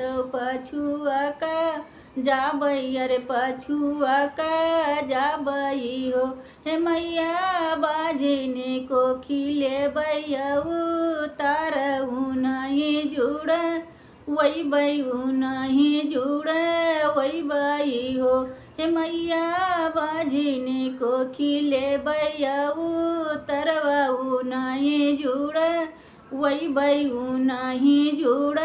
तो पछुआ का जाबई अरे पछुआ का जाबई हो। हे मैया बाजिनी को खिले बैयऊ तारऊ नहीं जुड़ वही बयू नहीं जुड़ वही बई हो। हे मैया बाजिनी को खिले बैयऊ तरवाऊ नहीं जुड़ वही बयू नहीं जुड़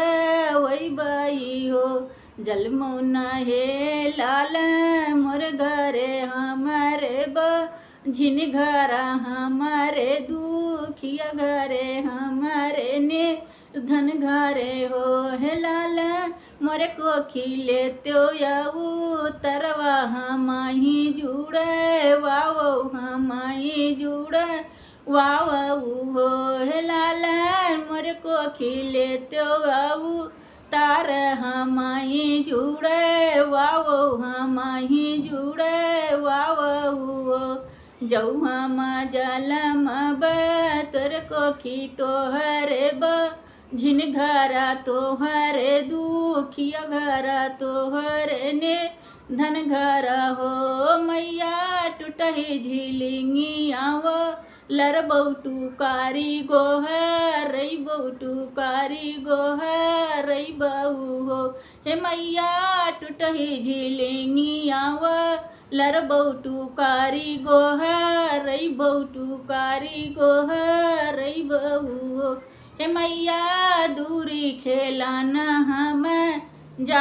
वही बई हो। जलमुना हे लाल मोर घरे हमारे झिन घरा हमारे दुखिया घरे हमारे ने धन घरे हो। हे लाल मोरे को खिले त्यो याऊ तरवा हमाही जुड़े वाओ हमाही जुड़े वाओ हो। हे लाल मोरे को खिले त्यो याऊ तार हमाही जुड़े वाओ हमाही जुड़े वाओ हो। जऊ हम जलम तोर को खी तोहरे झिन घरा तोहरे दुखिया घरा तोहरे ने धन घरा हो। मैया टूटही झिलिंगिया वो लर बौटू कारी गोहर रई बौटू कारी गोहर रई बहू हो। हे मैया टूटही झिलिंगिया वो लर बौटू कारी गोहर रई बौटू कारी गोहर रई बहू हो। हे मैया दूरी खेलाना हम जा